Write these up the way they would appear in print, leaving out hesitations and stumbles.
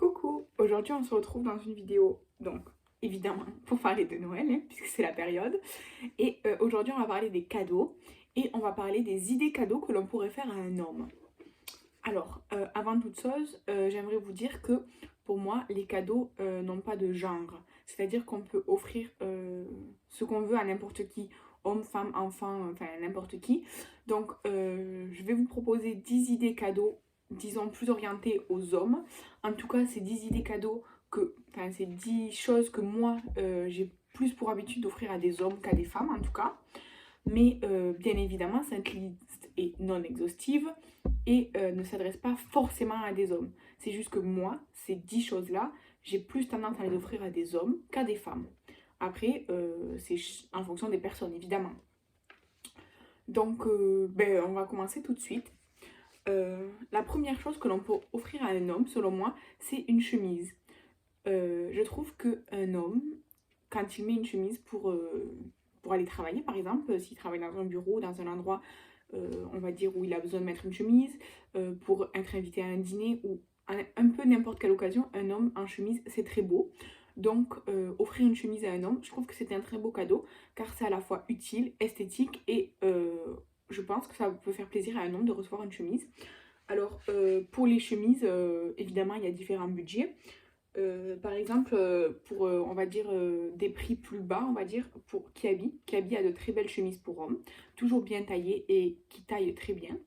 Coucou, aujourd'hui on se retrouve dans une vidéo, donc évidemment pour parler de Noël, puisque c'est la période. Et aujourd'hui on va parler des cadeaux et on va parler des idées cadeaux que l'on pourrait faire à un homme. Alors, avant toute chose, j'aimerais vous dire que pour moi, les cadeaux n'ont pas de genre. C'est-à-dire qu'on peut offrir ce qu'on veut à n'importe qui, homme, femme, enfant, enfin n'importe qui. Donc, je vais vous proposer 10 idées cadeaux, disons plus orientées aux hommes. En tout cas, c'est 10 idées cadeaux enfin, c'est 10 choses que moi, j'ai plus pour habitude d'offrir à des hommes qu'à des femmes, en tout cas. Mais bien évidemment, cette liste est non exhaustive et ne s'adresse pas forcément à des hommes. C'est juste que moi, ces 10 choses-là, j'ai plus tendance à les offrir à des hommes qu'à des femmes. Après, c'est en fonction des personnes, évidemment. Donc, on va commencer tout de suite. La première chose que l'on peut offrir à un homme, selon moi, c'est une chemise. Je trouve qu'un homme, quand il met une chemise pour aller travailler, par exemple, s'il travaille dans un bureau, dans un endroit, on va dire, où il a besoin de mettre une chemise, pour être invité à un dîner ou un peu n'importe quelle occasion, un homme en chemise, c'est très beau. Donc, offrir une chemise à un homme, je trouve que c'est un très beau cadeau, car c'est à la fois utile, esthétique et je pense que ça peut faire plaisir à un homme de recevoir une chemise. Alors, pour les chemises, évidemment, il y a différents budgets. Par exemple, pour, on va dire, des prix plus bas, on va dire, pour Kiabi. Kiabi a de très belles chemises pour hommes, toujours bien taillées et qui taillent très bien.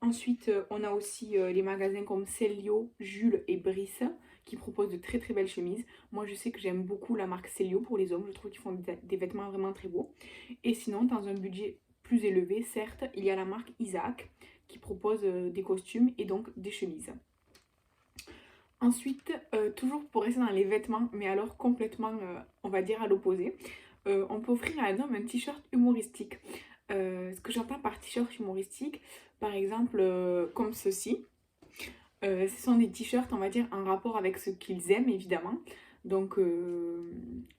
Ensuite, on a aussi les magasins comme Célio, Jules et Brice qui proposent de très très belles chemises. Moi, je sais que j'aime beaucoup la marque Célio pour les hommes. Je trouve qu'ils font des vêtements vraiment très beaux. Et sinon, dans un budget plus élevé, certes, il y a la marque Isaac qui propose des costumes et donc des chemises. Ensuite, toujours pour rester dans les vêtements, mais alors complètement, on va dire, à l'opposé, on peut offrir à un homme un t-shirt humoristique. Ce que j'entends par t-shirt humoristique, par exemple, comme ceci. Ce sont des t-shirts, on va dire, en rapport avec ce qu'ils aiment, évidemment. Donc,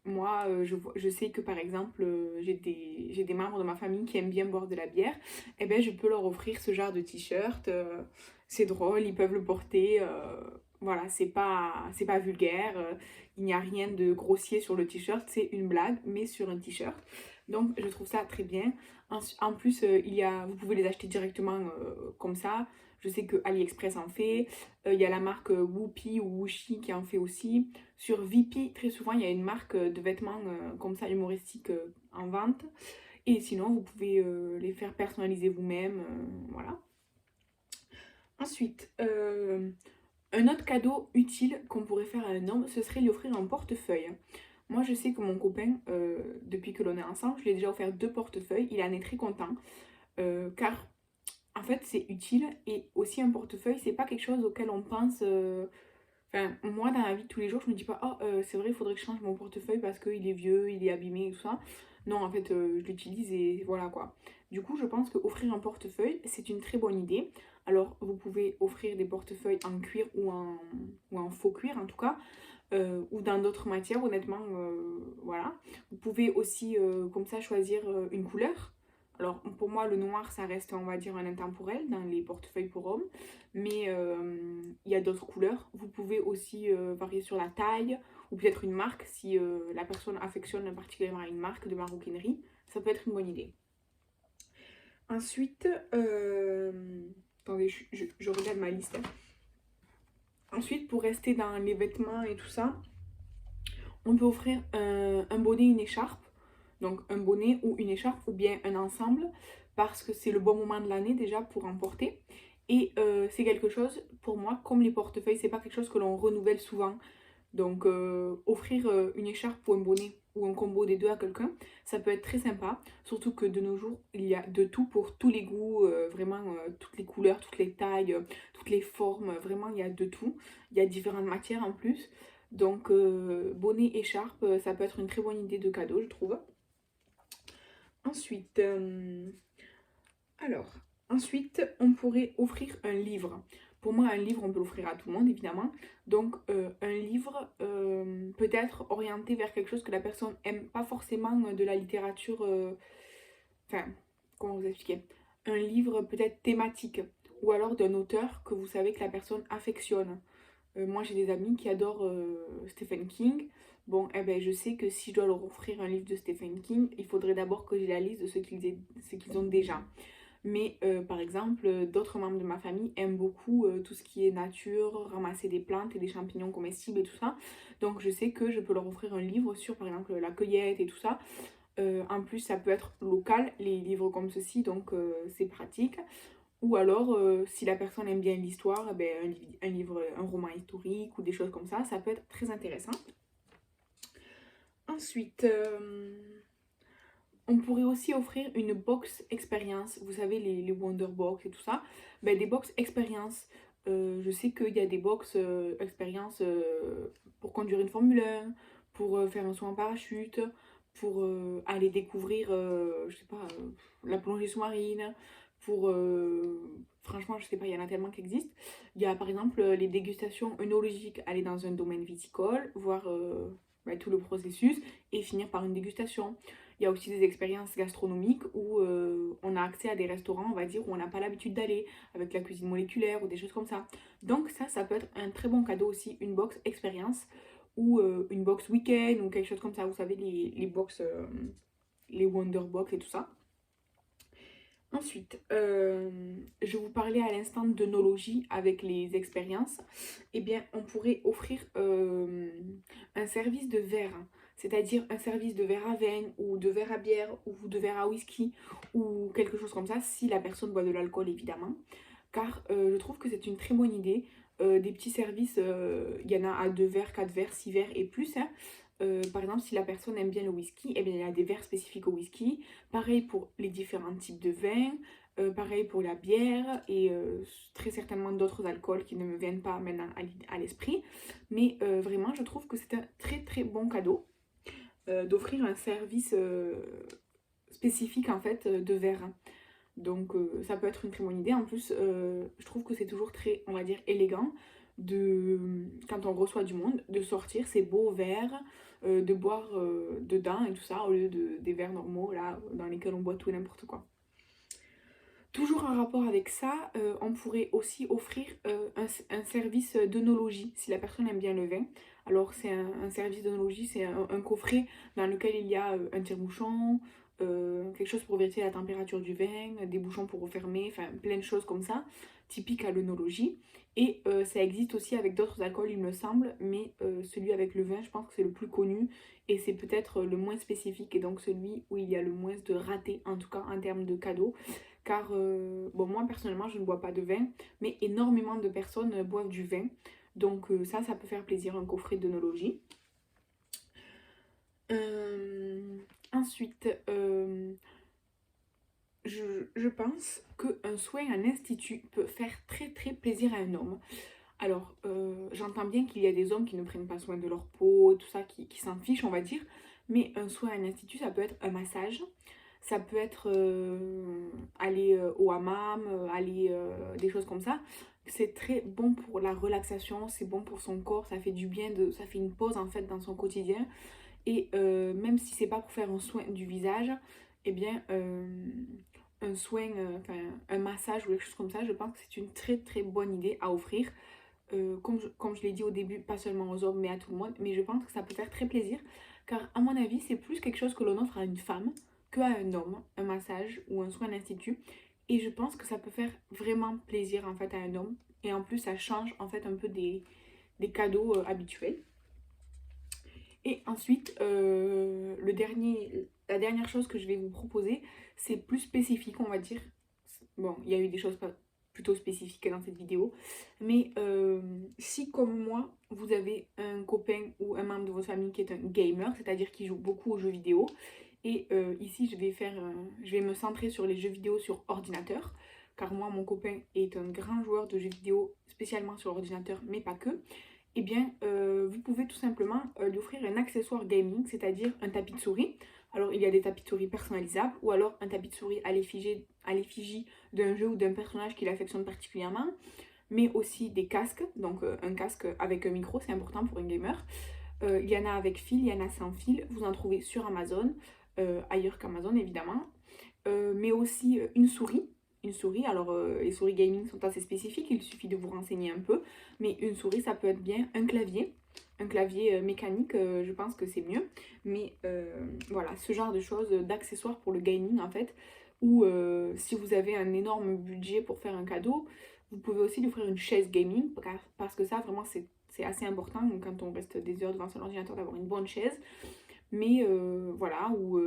moi, je sais que, par exemple, j'ai des membres de ma famille qui aiment bien boire de la bière. Et bien, je peux leur offrir ce genre de t-shirt. C'est drôle, ils peuvent le porter. Voilà, c'est pas vulgaire. Il n'y a rien de grossier sur le t-shirt. C'est une blague, mais sur un t-shirt. Donc, je trouve ça très bien. En plus, vous pouvez les acheter directement comme ça. Je sais que AliExpress en fait. Il y a la marque Whoopi ou Wushi qui en fait aussi. Sur Vipi, très souvent, il y a une marque de vêtements comme ça humoristiques en vente. Et sinon, vous pouvez les faire personnaliser vous-même. Voilà. Ensuite, un autre cadeau utile qu'on pourrait faire à un homme, ce serait lui offrir un portefeuille. Moi, je sais que mon copain, depuis que l'on est ensemble, je lui ai déjà offert 2 portefeuilles. Il en est très content. Car en fait, c'est utile et aussi un portefeuille, c'est pas quelque chose auquel on pense. Enfin, moi, dans la vie de tous les jours, je me dis pas, oh, c'est vrai, il faudrait que je change mon portefeuille parce qu'il est vieux, il est abîmé et tout ça. Non, en fait, je l'utilise et voilà quoi. Du coup, je pense qu'offrir un portefeuille, c'est une très bonne idée. Alors, vous pouvez offrir des portefeuilles en cuir ou en faux cuir en tout cas, ou dans d'autres matières, honnêtement, voilà. Vous pouvez aussi, comme ça, choisir une couleur. Alors, pour moi, le noir, ça reste, on va dire, un intemporel dans les portefeuilles pour hommes. Mais il y a d'autres couleurs. Vous pouvez aussi varier sur la taille ou peut-être une marque si la personne affectionne particulièrement une marque de maroquinerie. Ça peut être une bonne idée. Ensuite, attendez, je regarde ma liste. Ensuite, pour rester dans les vêtements et tout ça, on peut offrir un bonnet, une écharpe. Donc un bonnet ou une écharpe ou bien un ensemble parce que c'est le bon moment de l'année déjà pour en porter. Et c'est quelque chose, pour moi, comme les portefeuilles, c'est pas quelque chose que l'on renouvelle souvent. Donc offrir une écharpe ou un bonnet ou un combo des deux à quelqu'un, ça peut être très sympa. Surtout que de nos jours, il y a de tout pour tous les goûts, vraiment toutes les couleurs, toutes les tailles, toutes les formes, vraiment il y a de tout. Il y a différentes matières en plus. Donc bonnet, écharpe, ça peut être une très bonne idée de cadeau, je trouve. Ensuite, alors, ensuite, on pourrait offrir un livre. Pour moi, un livre, on peut l'offrir à tout le monde, évidemment. Donc, un livre peut-être orienté vers quelque chose que la personne aime, pas forcément de la littérature. Enfin, comment vous expliquer? Un livre peut-être thématique, ou alors d'un auteur que vous savez que la personne affectionne. Moi j'ai des amis qui adorent Stephen King. Bon, eh ben, je sais que si je dois leur offrir un livre de Stephen King, il faudrait d'abord que j'ai la liste de ce qu'ils ont déjà. Mais par exemple, d'autres membres de ma famille aiment beaucoup tout ce qui est nature, ramasser des plantes et des champignons comestibles et tout ça. Donc je sais que je peux leur offrir un livre sur par exemple la cueillette et tout ça. En plus, ça peut être local, les livres comme ceci, donc c'est pratique. Ou alors, si la personne aime bien l'histoire, eh ben, un livre, un roman historique ou des choses comme ça peut être très intéressant. Ensuite, on pourrait aussi offrir une box expérience. Vous savez, les Wonder Box et tout ça. Ben, des box expérience. Je sais qu'il y a des box expérience pour conduire une Formule 1, pour faire un saut en parachute, pour aller découvrir, je sais pas, la plongée sous-marine, pour... franchement, je sais pas, il y en a tellement qui existent. Il y a par exemple les dégustations œnologiques, aller dans un domaine viticole, voir ben, tout le processus et finir par une dégustation. Il y a aussi des expériences gastronomiques où on a accès à des restaurants, on va dire, où on n'a pas l'habitude d'aller, avec la cuisine moléculaire ou des choses comme ça. Donc ça peut être un très bon cadeau aussi, une box expérience ou une box week-end ou quelque chose comme ça. Vous savez, les box, les Wonder Box et tout ça. Ensuite, je vous parlais à l'instant d'œnologie avec les expériences. Eh bien, on pourrait offrir un service de verre, c'est-à-dire un service de verre à vin ou de verre à bière ou de verre à whisky ou quelque chose comme ça, si la personne boit de l'alcool évidemment. Car je trouve que c'est une très bonne idée. Des petits services, il y en a à 2 verres, 4 verres, 6 verres et plus, hein. Par exemple, si la personne aime bien le whisky, eh bien, il y a des verres spécifiques au whisky. Pareil pour les différents types de vins. Pareil pour la bière et très certainement d'autres alcools qui ne me viennent pas maintenant à l'esprit. Mais vraiment, je trouve que c'est un très très bon cadeau d'offrir un service spécifique en fait de verre. Donc ça peut être une très bonne idée. En plus, je trouve que c'est toujours très, on va dire, élégant quand on reçoit du monde, de sortir ces beaux verres, de boire dedans et tout ça, au lieu des verres normaux là, dans lesquels on boit tout et n'importe quoi. Toujours en rapport avec ça, on pourrait aussi offrir un service d'œnologie, si la personne aime bien le vin. Alors c'est un service d'œnologie, c'est un coffret dans lequel il y a un tire-bouchon, quelque chose pour vérifier la température du vin, des bouchons pour refermer, enfin plein de choses comme ça, typiques à l'œnologie. Et ça existe aussi avec d'autres alcools, il me semble, mais celui avec le vin, je pense que c'est le plus connu et c'est peut-être le moins spécifique et donc celui où il y a le moins de ratés, en tout cas en termes de cadeaux. Car, bon, moi personnellement, je ne bois pas de vin, mais énormément de personnes boivent du vin. Donc ça peut faire plaisir, un coffret d'œnologie. Ensuite, je pense qu'un soin en institut peut faire très très plaisir à un homme. Alors, j'entends bien qu'il y a des hommes qui ne prennent pas soin de leur peau, tout ça, qui s'en fichent, on va dire. Mais un soin en institut, ça peut être un massage, ça peut être aller au hammam, aller des choses comme ça. C'est très bon pour la relaxation, c'est bon pour son corps, ça fait du bien, ça fait une pause en fait dans son quotidien. Et même si c'est pas pour faire un soin du visage, eh bien un soin, enfin un massage ou quelque chose comme ça, je pense que c'est une très très bonne idée à offrir. Comme je l'ai dit au début, pas seulement aux hommes mais à tout le monde, mais je pense que ça peut faire très plaisir, car à mon avis c'est plus quelque chose que l'on offre à une femme qu'à un homme, un massage ou un soin d'institut, et je pense que ça peut faire vraiment plaisir en fait à un homme, et en plus ça change en fait un peu des cadeaux habituels. Et ensuite, la dernière chose que je vais vous proposer, c'est plus spécifique, on va dire. Bon, il y a eu des choses plutôt spécifiques dans cette vidéo. Mais si, comme moi, vous avez un copain ou un membre de votre famille qui est un gamer, c'est-à-dire qui joue beaucoup aux jeux vidéo, et ici, je vais me centrer sur les jeux vidéo sur ordinateur, car moi, mon copain est un grand joueur de jeux vidéo, spécialement sur ordinateur, mais pas que. Eh bien, vous pouvez tout simplement lui offrir un accessoire gaming, c'est-à-dire un tapis de souris. Alors, il y a des tapis de souris personnalisables ou alors un tapis de souris à l'effigie d'un jeu ou d'un personnage qu'il affectionne particulièrement, mais aussi des casques, donc un casque avec un micro, c'est important pour un gamer. Il y en a avec fil, il y en a sans fil, vous en trouvez sur Amazon, ailleurs qu'Amazon évidemment, mais aussi une souris. une souris. Alors les souris gaming sont assez spécifiques, il suffit de vous renseigner un peu. Mais une souris, ça peut être bien. Un clavier. Un clavier mécanique, je pense que c'est mieux. Mais voilà, ce genre de choses, d'accessoires pour le gaming en fait. Ou si vous avez un énorme budget pour faire un cadeau, vous pouvez aussi lui offrir une chaise gaming. Parce que ça, vraiment, c'est assez important quand on reste des heures devant son ordinateur d'avoir une bonne chaise. Mais voilà, ou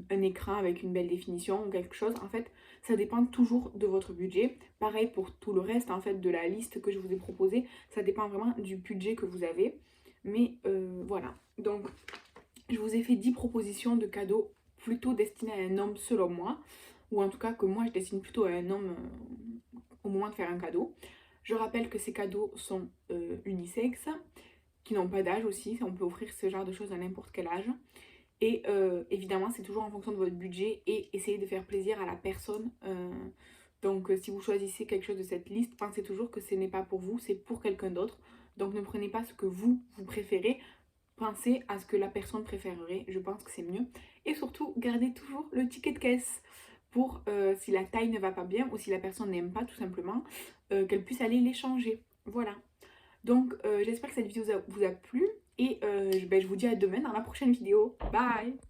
un écran avec une belle définition ou quelque chose. En fait, ça dépend toujours de votre budget. Pareil pour tout le reste en fait de la liste que je vous ai proposée. Ça dépend vraiment du budget que vous avez. Mais voilà. Donc, je vous ai fait 10 propositions de cadeaux plutôt destinés à un homme selon moi. Ou en tout cas que moi je destine plutôt à un homme au moment de faire un cadeau. Je rappelle que ces cadeaux sont unisexes, qui n'ont pas d'âge aussi. On peut offrir ce genre de choses à n'importe quel âge. Et évidemment, c'est toujours en fonction de votre budget et essayez de faire plaisir à la personne. Donc, si vous choisissez quelque chose de cette liste, pensez toujours que ce n'est pas pour vous, c'est pour quelqu'un d'autre. Donc, ne prenez pas ce que vous préférez, pensez à ce que la personne préférerait. Je pense que c'est mieux. Et surtout, gardez toujours le ticket de caisse pour si la taille ne va pas bien ou si la personne n'aime pas tout simplement, qu'elle puisse aller l'échanger. Voilà. Donc, j'espère que cette vidéo vous a plu et ben, je vous dis à demain dans la prochaine vidéo. Bye!